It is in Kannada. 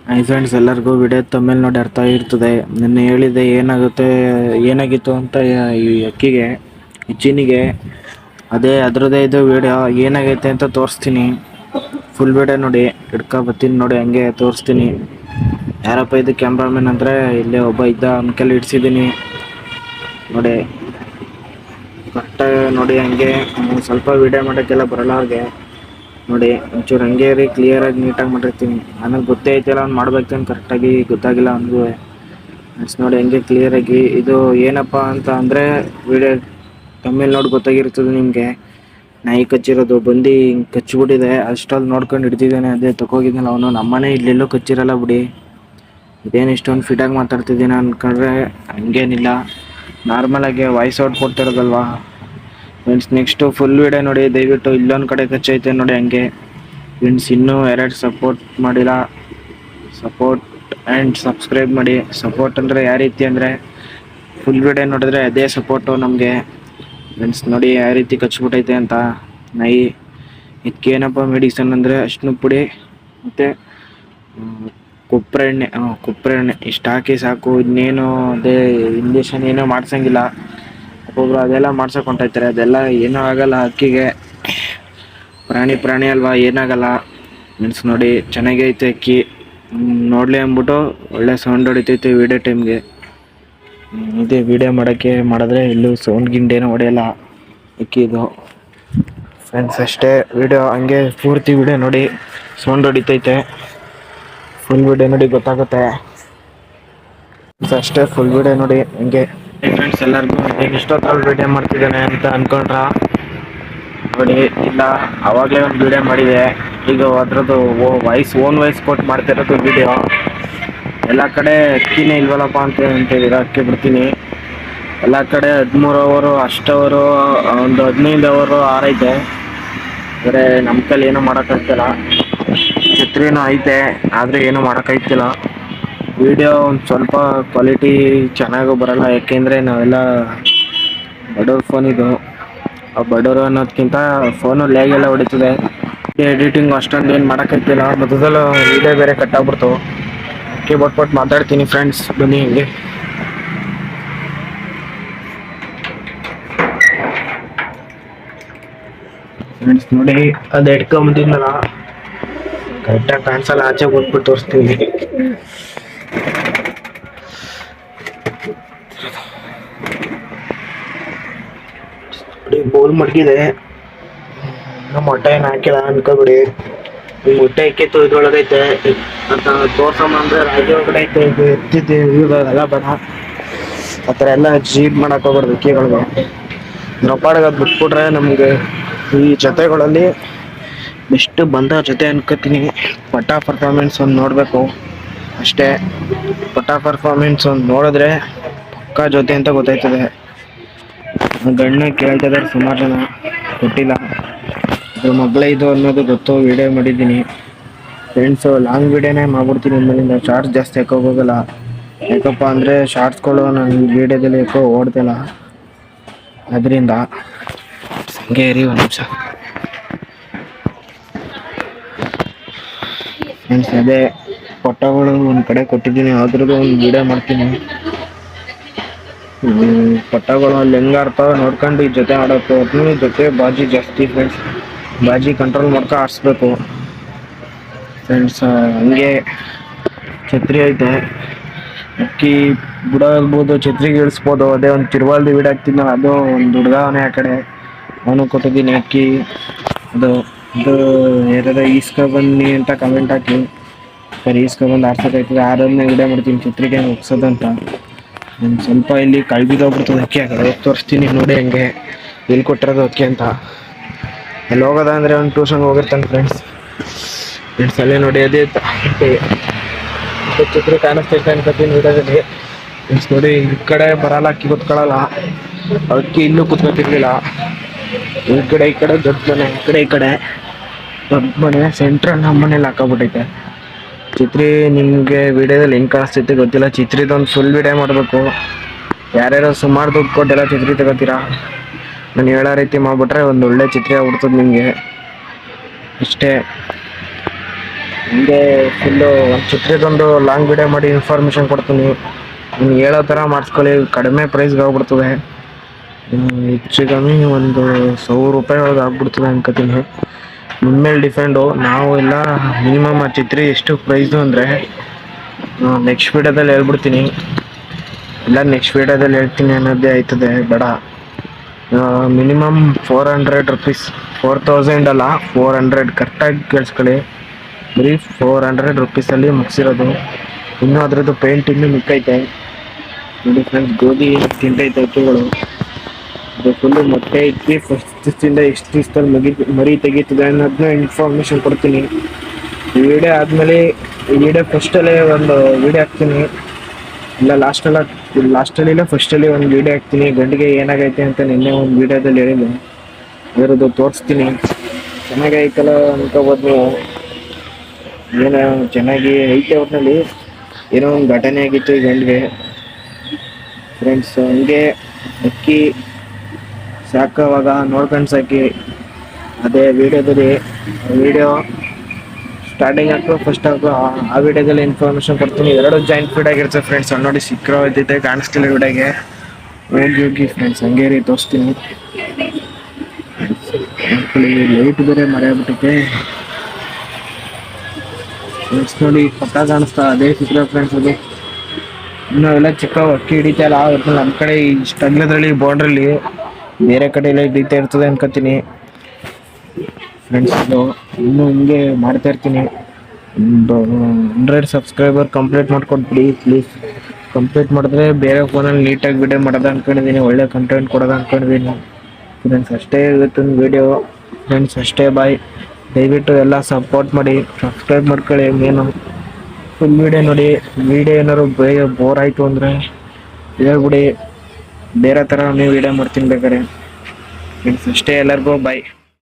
ಹೈ ಫ್ರೆಂಡ್ಸ್, ಎಲ್ಲರಿಗೂ ವಿಡಿಯೋ ತಮ್ಮೇಲೆ ನೋಡಿ ಅರ್ಥ ಆಗಿರ್ತದೆ. ನಿನ್ನೆ ಹೇಳಿದೆ ಏನಾಗಿತ್ತು ಅಂತ ಈ ಅಕ್ಕಿಗೆ, ಈ ಚೀನಿಗೆ. ಅದರದ್ದೇ ಇದು ವಿಡಿಯೋ ಏನಾಗೈತೆ ಅಂತ ತೋರಿಸ್ತೀನಿ. ಫುಲ್ ವಿಡಿಯೋ ನೋಡಿ, ಬರ್ತೀನಿ ನೋಡಿ, ಹಂಗೆ ತೋರಿಸ್ತೀನಿ. ಯಾರಪ್ಪ ಇದು ಕ್ಯಾಮ್ರಾಮನ್ ಅಂದರೆ, ಇಲ್ಲೇ ಒಬ್ಬ ಇದ್ದ, ಅವನ ಕೈಲಿ ಇಡ್ಸಿದ್ದೀನಿ ನೋಡಿ. ಕರೆಕ್ಟಾಗಿ ನೋಡಿ, ಹಂಗೆ ಸ್ವಲ್ಪ ವಿಡಿಯೋ ಮಾಡೋಕ್ಕೆಲ್ಲ ಬರಲ್ಲ ಅವ್ರಿಗೆ ನೋಡಿ. ಒಂಚೂರು ಹಂಗೆ ರೀ, ಕ್ಲಿಯರಾಗಿ ನೀಟಾಗಿ ಮಾಡಿರ್ತೀನಿ. ನನಗೆ ಗೊತ್ತೇ ಐತಿಲ್ಲ ಅವ್ನು ಮಾಡ್ಬೇಕಂತ ಕರೆಕ್ಟಾಗಿ ಗೊತ್ತಾಗಿಲ್ಲ ಅವನಿಗೂ. ನೋಡಿ ಹಂಗೆ ಕ್ಲಿಯರಾಗಿ. ಇದು ಏನಪ್ಪ ಅಂತ ಅಂದರೆ, ವಿಡಿಯೋ ತಮ್ಮೇಲೆ ನೋಡಿ ಗೊತ್ತಾಗಿರ್ತದೆ ನಿಮಗೆ. ನಾಯಿ ಕಚ್ಚಿರೋದು ಬಂದು ಹಿಂಗೆ ಕಚ್ಚಿಬಿಟ್ಟಿದೆ. ಅಷ್ಟಲ್ಲಿ ನೋಡ್ಕೊಂಡು ಹಿಡ್ದಿದ್ದಾನೆ. ಅದೇ ತಗೋಗಿದ್ದಾನೆ ಅವನು. ನಮ್ಮನೆ ಇಲ್ಲೆಲ್ಲೂ ಕಚ್ಚಿರಲ್ಲ ಬಿಡಿ. ಇದೇನು ಇಷ್ಟೊಂದು ಫಿಟಾಗಿ ಮಾತಾಡ್ತಿದ್ದೀನಿ ಅಂದ್ಕೊಂಡ್ರೆ ಹಂಗೇನಿಲ್ಲ. ನಾರ್ಮಲಾಗಿ ವಾಯ್ಸ್ ಔಟ್ ಕೊಡ್ತಿರೋದಲ್ವಾ ಫ್ರೆಂಡ್ಸ್. ನೆಕ್ಸ್ಟು ಫುಲ್ ವಿಡಿಯೋ ನೋಡಿ ದಯವಿಟ್ಟು. ಇಲ್ಲೊಂದು ಕಡೆ ಕಚ್ಚೈತೆ ನೋಡಿ ಹಂಗೆ ಫ್ರೆಂಡ್ಸ್. ಇನ್ನೂ ಎರಡು ಸಪೋರ್ಟ್ ಮಾಡಿಲ್ಲ, ಸಪೋರ್ಟ್ ಆ್ಯಂಡ್ ಸಬ್ಸ್ಕ್ರೈಬ್ ಮಾಡಿ. ಸಪೋರ್ಟ್ ಅಂದರೆ ಯಾವ ರೀತಿ ಅಂದರೆ, ಫುಲ್ ವಿಡಿಯೋ ನೋಡಿದ್ರೆ ಅದೇ ಸಪೋರ್ಟು ನಮಗೆ ಫ್ರೆಂಡ್ಸ್. ನೋಡಿ ಯಾವ ರೀತಿ ಕಚ್ಬಿಟ್ಟೈತೆ ಅಂತ ನಾಯಿ. ಇದಕ್ಕೇನಪ್ಪ ಮೆಡಿಸನ್ ಅಂದರೆ ಅರಿಶಿನ ಪುಡಿ ಮತ್ತು ಕೊಬ್ಬರಿ ಎಣ್ಣೆ ಇಷ್ಟು ಹಾಕಿ ಸಾಕು. ಇನ್ನೇನು ಅದೇ ಇಂಜೆಕ್ಷನ್ ಏನೋ ಮಾಡ್ಸಂಗಿಲ್ಲ. ಒಬ್ಬೊಬ್ರು ಅದೆಲ್ಲ ಮಾಡ್ಸೋಕೆ ಹೊಂಟೈತಾರೆ. ಅದೆಲ್ಲ ಏನೂ ಆಗಲ್ಲ ಅಕ್ಕಿಗೆ. ಪ್ರಾಣಿ ಅಲ್ವಾ, ಏನಾಗಲ್ಲ ಮೀನ್ಸ್. ನೋಡಿ ಚೆನ್ನಾಗೈತೆ ಅಕ್ಕಿ. ನೋಡಲಿ ಅಂದ್ಬಿಟ್ಟು ಒಳ್ಳೆ ಸೌಂಡ್ ಹೊಡಿತೈತೆ ವಿಡಿಯೋ ಟೈಮ್ಗೆ. ಇದೇ ವಿಡಿಯೋ ಮಾಡಿದ್ರೆ ಎಲ್ಲೂ ಸೌಂಡ್ ಗಿಂಡೇನೂ ಹೊಡೆಯಲ್ಲ ಅಕ್ಕಿದು ಫ್ರೆಂಡ್ಸ್. ಅಷ್ಟೇ ವಿಡಿಯೋ ಹಂಗೆ ಪೂರ್ತಿ ವಿಡಿಯೋ ನೋಡಿ. ಸೌಂಡ್ ಹೊಡಿತೈತೆ. ಫುಲ್ ವಿಡಿಯೋ ನೋಡಿ ಗೊತ್ತಾಗುತ್ತೆ ಅಷ್ಟೇ. ಫುಲ್ ವಿಡಿಯೋ ನೋಡಿ ಹಂಗೆ ಫ್ರೆಂಡ್ಸ್. ಎಲ್ಲರಿಗೂ ಏನು ಇಷ್ಟೊತ್ತಲ್ಲಿ ವಿಡಿಯೋ ಮಾಡ್ತಿದ್ದಾನೆ ಅಂತ ಅಂದ್ಕೊಂಡ್ರ ನೋಡಿ. ಇಲ್ಲ, ಆವಾಗಲೇ ಒಂದು ವಿಡಿಯೋ ಮಾಡಿದೆ. ಈಗ ಅದರದ್ದು ಓನ್ ವಾಯ್ಸ್ ಕೊಟ್ಟು ಮಾಡ್ತಿರೋದು ವಿಡಿಯೋ. ಎಲ್ಲ ಕಡೆ ಅಕ್ಕಿನೇ ಇಲ್ವಲ್ಲಪ್ಪ ಅಂತ ಹೇಳಿದ್ರೆ ಅಕ್ಕಿ ಬಿಡ್ತೀನಿ. ಎಲ್ಲ ಕಡೆ 13 ಅವರು, ಅಷ್ಟವರು, ಒಂದು 15 ಅವರು ಆರೈತೆ. ಆದರೆ ನಮ್ಮ ಕೈಲಿ ಏನೂ ಮಾಡೋಕ್ಕಾಗ್ತಿಲ್ಲ. ಛತ್ರಿನೂ ಐತೆ, ಆದರೆ ಏನೂ ಮಾಡೋಕ್ಕಾಗ್ತಿಲ್ಲ. ವಿಡಿಯೋ ಒಂದು ಸ್ವಲ್ಪ ಕ್ವಾಲಿಟಿ ಚೆನ್ನಾಗೂ ಬರೋಲ್ಲ. ಯಾಕೆಂದರೆ ನಾವೆಲ್ಲ ಬಡವ್ರ ಫೋನ್ ಇದು. ಆ ಬಡವರು ಅನ್ನೋದಕ್ಕಿಂತ ಫೋನು ಲ್ಯಾಗೆಲ್ಲ ಹೊಡಿತದೆ. ಎಡಿಟಿಂಗ್ ಅಷ್ಟೊಂದು ಏನು ಮಾಡೋಕ್ಕಾಗ್ತಿಲ್ಲ. ಮೊದಲು ವಿಡಿಯೋ ಬೇರೆ ಕಟ್ಟಾಗ್ಬಿಡ್ತು. ಅಕ್ಕಿ ಬಟ್ಬಿಟ್ಟು ಮಾತಾಡ್ತೀನಿ ಫ್ರೆಂಡ್ಸ್. ಬನ್ನಿ ಹಿಂಗೆ ಫ್ರೆಂಡ್ಸ್. ನೋಡಿ ಅದು ಎಡ್ಕೊಂಬಂದಿದ್ನಲ್ಲ, ಕರೆಕ್ಟಾಗಿ ಕಾಣಿಸಲ್ಲ. ಆಚೆ ಬಂದ್ಬಿಟ್ಟು ತೋರಿಸ್ತೀನಿ. ಬೋಲ್ ಮಡಗಿದೆ. ನಮ್ಮ ಮೊಟ್ಟೆ ಏನು ಹಾಕಿಲ್ಲ ಅನ್ಕೋಬಿಡಿ. ಈ ಮೊಟ್ಟೆ ಇಕ್ಕಿತ್ತು ಇದ್ರೊಳಗೈತೆ ಅಂತ ತೋರ್ಸಮ್ಮ ಅಂದರೆ ರಾಗಿ ಒಳಗಡೆ ಐತೆ. ಇದು ಎತ್ತಿದ್ದೆ ಇವೆಲ್ಲ ಬೇಡ, ಆ ಥರ ಎಲ್ಲ ಜೀಡ್ ಮಾಡಕ್ಕೆ ಹೋಗ್ಬಾರ್ದು ಅಕ್ಕಿಗಳಿಗೆ. ರೊಪ್ಪಾಡಿಗೆ ಅದು ಬಿಟ್ಬಿಟ್ರೆ ನಮಗೆ ಈ ಜೊತೆಗಳಲ್ಲಿ ಬೆಸ್ಟ್ ಬಂದ ಜೊತೆ ಅನ್ಕೋತೀನಿ. ಪರ್ಫಾರ್ಮೆನ್ಸ್ ಒಂದು ನೋಡಬೇಕು ಅಷ್ಟೇ. ಪರ್ಫಾರ್ಮೆನ್ಸ್ ಒಂದು ನೋಡಿದ್ರೆ ಪಕ್ಕಾ ಜೊತೆ ಅಂತ ಗೊತ್ತಾಯ್ತದೆ. ಗಂಡ ಕೇಳ್ತಿದ್ದಾರೆ ಸುಮಾರು ಜನ, ಕೊಟ್ಟಿಲ್ಲ. ಅದ್ರ ಮಗಳೇ ಇದು ಅನ್ನೋದು ಗೊತ್ತು. ವಿಡಿಯೋ ಮಾಡಿದ್ದೀನಿ ಫ್ರೆಂಡ್ಸು. ಲಾಂಗ್ ವಿಡಿಯೋನೇ ಮಾಡ್ಬಿಡ್ತೀನಿ ಇನ್ಮೇಲಿಂದ. ಶಾರ್ಟ್ಸ್ ಜಾಸ್ತಿ ಹಾಕೋಗೋಗಲ್ಲ. ಯಾಕಪ್ಪ ಅಂದರೆ ಶಾರ್ಟ್ಸ್ಗಳು ನನ್ನ ವಿಡಿಯೋದಲ್ಲಿ ಯಾಕೋ ಓಡ್ತಿಲ್ಲ. ಅದರಿಂದ ಹಂಗೆ ಇರಿ ಒಂದು ನಿಮಿಷ ಫ್ರೆಂಡ್ಸ್. ಅದೇ ಫೋಟೋಗಳು ಒಂದು ಕಡೆ ಕೊಟ್ಟಿದ್ದೀನಿ, ಅದ್ರದ್ದು ಒಂದು ವಿಡಿಯೋ ಮಾಡ್ತೀನಿ. ಪಟ್ಟಗಳು ಅಲ್ಲಿ ಹೆಂಗಾಡ್ತಾವೆ ನೋಡ್ಕೊಂಡು ಈ ಜೊತೆ ಆಡೋಕ್ಕೆ. ಅದ್ರ ಜೊತೆ ಬಾಜಿ ಜಾಸ್ತಿ ಫ್ರೆಂಡ್ಸ್. ಬಾಜಿ ಕಂಟ್ರೋಲ್ ಮಾಡ್ಕೊ ಆಡಿಸ್ಬೇಕು ಫ್ರೆಂಡ್ಸ್. ಹಂಗೆ ಛತ್ರಿ ಐತೆ. ಅಕ್ಕಿ ಬಿಡೋಗ್ಬೋದು, ಛತ್ರಿಗೆ ಇಳಿಸ್ಬೋದು. ಅದೇ ಒಂದು ತಿರುವಾಲ್ದು ವಿಡಿಯೋ ಹಾಕ್ತಿದ್ನಲ್ಲ, ಅದು ಒಂದು ಹುಡುಗವನೇ ಆ ಕಡೆ, ಅವನು ಕೊಟ್ಟಿದ್ದೀನಿ ಅಕ್ಕಿ. ಅದು ಯಾರಾದ್ರೂ ಈಸ್ಕೊಬನ್ನಿ ಅಂತ ಕಮೆಂಟ್ ಹಾಕಿ. ಸರಿ, ಈಸ್ಕೊಬಂದು ಆಡ್ಸೋಕ್ಕಾಯ್ತದೆ. ಆಡೋದನ್ನೇ ವಿಡಿಯೋ ಮಾಡ್ತೀನಿ ಛತ್ರಿಗೆ ಮುಗ್ಸೋದಂತ. ನಾನು ಸ್ವಲ್ಪ ಇಲ್ಲಿ ಕಳ್ಬಿದ್ದೋಗ್ಬಿಡ್ತದೆ ಅಕ್ಕಿ. ಆ ಕಡೆ ತೋರಿಸ್ತೀನಿ ನೋಡಿ ಹಂಗೆ ಎಲ್ಲಿ ಕೊಟ್ಟಿರೋದು ಅಕ್ಕಿ ಅಂತ. ಅಲ್ಲಿ ಹೋಗೋದ ಅಂದರೆ ಒಂದು ಟ್ಯೂಷನ್ಗೆ ಹೋಗಿರ್ತಾನೆ ಫ್ರೆಂಡ್ಸ್. ಅಲ್ಲೇ ನೋಡಿ ಅದೇ ಚಿತ್ರ ಕಾಣಿಸ್ತೈತೆ ಅನ್ಕೋತೀನಿ ವಿಡಿಯೋದಲ್ಲಿ ಫ್ರೆಂಡ್ಸ್. ನೋಡಿ ಈ ಕಡೆ ಬರಲ್ಲ, ಅಕ್ಕಿ ಕೂತ್ಕೊಳ್ಳಲ್ಲ. ಅಕ್ಕಿ ಇನ್ನೂ ಕೂತ್ಕೊತಿರ್ಲಿಲ್ಲ. ಈ ಕಡೆ ದೊಡ್ಡ ಮನೆ, ಈ ಕಡೆ ದೊಡ್ಡ ಮನೆ. ಸೆಂಟ್ರಲ್ ನಮ್ಮ ಮನೇಲಿ ಹಾಕೋಬಿಟ್ಟೈತೆ ಚಿತ್ರಿ. ನಿಮಗೆ ವಿಡಿಯೋದಲ್ಲಿ ಹೆಂಗೆ ಕಾಣಿಸ್ತೈತೆ ಗೊತ್ತಿಲ್ಲ. ಚಿತ್ರಿದೊಂದು ಫುಲ್ ವಿಡಿಯೋ ಮಾಡಬೇಕು. ಯಾರ್ಯಾರು ಸುಮಾರು ದುಡ್ಡು ಕೊಟ್ಟೆಲ್ಲ ಚಿತ್ರಿ ತಗೋತೀರಾ. ನಾನು ಹೇಳೋ ರೀತಿ ಮಾಡಿಬಿಟ್ರೆ ಒಂದು ಒಳ್ಳೆ ಚಿತ್ರ ಆಗ್ಬಿಡ್ತದೆ ನಿಮಗೆ ಅಷ್ಟೇ. ಹಿಂಗೆ ಫುಲ್ಲು ಒಂದು ಚಿತ್ರದೊಂದು ಲಾಂಗ್ ವಿಡಿಯೋ ಮಾಡಿ ಇನ್ಫಾರ್ಮೇಷನ್ ಕೊಡ್ತೀನಿ. ನೀವು ಹೇಳೋ ಥರ ಮಾಡಿಸ್ಕೊಳ್ಳಿ, ಕಡಿಮೆ ಪ್ರೈಸ್ಗೆ ಆಗ್ಬಿಡ್ತದೆ. ಹೆಚ್ಚು ಕಮ್ಮಿ ಒಂದು 1,000 ರೂಪಾಯಿ ಒಳಗೆ ಆಗ್ಬಿಡ್ತದೆ ಅನ್ಕೋತೀನಿ. ನಿಮ್ಮ ಮೇಲೆ ಡಿಪೆಂಡು. ನಾವು ಎಲ್ಲ ಮಿನಿಮಮ್ ಆ ಚಿತ್ರ ಎಷ್ಟು ಪ್ರೈಸು ಅಂದರೆ ನೆಕ್ಸ್ಟ್ ವೀಡಿಯೋದಲ್ಲಿ ಹೇಳ್ಬಿಡ್ತೀನಿ. ಇಲ್ಲ ನೆಕ್ಸ್ಟ್ ವೀಡಿಯೋದಲ್ಲಿ ಹೇಳ್ತೀನಿ ಅನ್ನೋದೇ ಆಯ್ತದೆ, ಬೇಡ. ಮಿನಿಮಮ್ 400 ರುಪೀಸ್, 4000 ಅಲ್ಲ 400, ಕರೆಕ್ಟಾಗಿ ಕೇಳಿಸ್ಕೊಳ್ಳಿ. ಬರೀ 400 ರುಪೀಸಲ್ಲಿ ಮುಗಿಸಿರೋದು. ಇನ್ನೂ ಅದರದ್ದು ಪೇಂಟ್ ಇನ್ನೂ ಮಿಕ್ಕೈತೆ ನೋಡಿ ಫ್ರೆಂಡ್ಸ್. ಗೋಧಿ ತಿಂತೈತೆ ಹಕ್ಕಿಗಳು. ಅದು ಫುಲ್ಲು ಮೊಟ್ಟೆ ಇಕ್ಕಿ ಫಸ್ಟ್ ದಿವಸದಿಂದ ಎಷ್ಟು ದಿವಸದಲ್ಲಿ ಮರಿ ತೆಗೀತದೆ ಅನ್ನೋದನ್ನ ಇನ್ಫಾರ್ಮೇಷನ್ ಕೊಡ್ತೀನಿ. ಈ ವಿಡಿಯೋ ಆದಮೇಲೆ ಈ ವಿಡಿಯೋ ಫಸ್ಟಲ್ಲೇ ಒಂದು ವಿಡಿಯೋ ಹಾಕ್ತೀನಿ, ಇಲ್ಲ ಲಾಸ್ಟಲ್ಲಿ ಇಲ್ಲ ಫಸ್ಟಲ್ಲಿ ಒಂದು ವಿಡಿಯೋ ಹಾಕ್ತೀನಿ. ಗಂಡಿಗೆ ಏನಾಗೈತೆ ಅಂತ ನಿನ್ನೆ ಒಂದು ವಿಡಿಯೋದಲ್ಲಿ ಹೇಳಿದ್ದೆ, ಅದರದ್ದು ತೋರಿಸ್ತೀನಿ. ಚೆನ್ನಾಗೈತಲ್ಲ ಅನ್ಕೋಬೋದು ನೀವು. ಏನೋ ಚೆನ್ನಾಗಿ ಐತೆ ಒಟ್ಟಿನಲ್ಲಿ. ಏನೋ ಒಂದು ಘಟನೆ ಆಗಿತ್ತು ಈ ಗಂಡಿಗೆ ಫ್ರೆಂಡ್ಸ್. ಹಂಗೆ ಅಕ್ಕಿ ಸಾಕೋವಾಗ ನೋಡ್ಕೊಂಡು ಸಾಕಿ. ಅದೇ ವಿಡಿಯೋದಲ್ಲಿ ವಿಡಿಯೋ ಸ್ಟಾರ್ಟಿಂಗ್ ಹಾಕು ಫಸ್ಟ್ ಹಾಕು, ಆ ವಿಡಿಯೋದಲ್ಲಿ ಇನ್ಫಾರ್ಮೇಷನ್ ಕೊಡ್ತೀನಿ. ಎರಡು ಜಾಯಿಂಟ್ ಫೀಡ್ ಆಗಿರುತ್ತೆ ಫ್ರೆಂಡ್ಸ್. ಅಲ್ಲಿ ನೋಡಿ ಸಿಕ್ಕರೋ ಇದ್ದಿದ್ದೆ ಕಾಣಿಸ್ತಿಲ್ಲ ವಿಡಿಯೋಗೆ. ಹೋಗಿ ಫ್ರೆಂಡ್ಸ್ ಹಂಗೆ ರೀ ತೋರಿಸ್ತೀನಿ. ಲೈಟ್ ಬೇರೆ ಮರೆಯಾಗ್ಬಿಟ್ಟೈತೆ ಫ್ರೆಂಡ್ಸ್. ನೋಡಿ ಪಕ್ಕ ಕಾಣಿಸ್ತಾ ಅದೇ ಸಿಕ್ಕರೋ ಫ್ರೆಂಡ್ಸ್. ಅದು ಇನ್ನೂ ಎಲ್ಲ ಚಿಕ್ಕ ಅಕ್ಕಿ ಹಿಡಿತಲ್ಲ ಒಟ್ಟು ನಮ್ಮ ಕಡೆ ಇಷ್ಟು ಅಗ್ಲದ್ರಲ್ಲಿ ಬಾರ್ಡ್ರಲ್ಲಿ, ಬೇರೆ ಕಡೆ ಎಲ್ಲ ಹಿಡಿತಾ ಇರ್ತದೆ ಅನ್ಕೋತೀನಿ ಫ್ರೆಂಡ್ಸ್. ಇದು ಇನ್ನೂ ಹಿಂಗೆ ಮಾಡ್ತಾ ಇರ್ತೀನಿ. ಒಂದು 100 ಸಬ್ಸ್ಕ್ರೈಬರ್ ಕಂಪ್ಲೀಟ್ ಮಾಡ್ಕೊಟ್ಬಿಡಿ ಪ್ಲೀಸ್. ಕಂಪ್ಲೀಟ್ ಮಾಡಿದ್ರೆ ಬೇರೆ ಫೋನಲ್ಲಿ ನೀಟಾಗಿ ವಿಡಿಯೋ ಮಾಡೋದು ಅಂದ್ಕೊಂಡಿದ್ದೀನಿ, ಒಳ್ಳೆ ಕಂಟೆಂಟ್ ಕೊಡೋದು ಅಂದ್ಕೊಂಡಿದ್ದೀನಿ ಫ್ರೆಂಡ್ಸ್. ಅಷ್ಟೇ ಇವತ್ತಿನ ವಿಡಿಯೋ ಫ್ರೆಂಡ್ಸ್, ಅಷ್ಟೇ. ಬಾಯ್. ದಯವಿಟ್ಟು ಎಲ್ಲ ಸಪೋರ್ಟ್ ಮಾಡಿ, ಸಬ್ಸ್ಕ್ರೈಬ್ ಮಾಡ್ಕೊಳ್ಳಿ. ಮೇನು ಫುಲ್ ವಿಡಿಯೋ ನೋಡಿ. ವಿಡಿಯೋ ಏನಾದ್ರು ಬೋರ್ ಆಯಿತು ಅಂದರೆ ಹೇಳ್ಬಿಡಿ, ಬೇರೆ ಥರ ನೀವು ವಿಡಿಯೋ ಮಾಡ್ತೀನಿ ಬೇಕಾದ್ರೆ ಫ್ರೆಂಡ್ಸ್. ಅಷ್ಟೇ, ಎಲ್ಲರಿಗೂ ಬಾಯ್.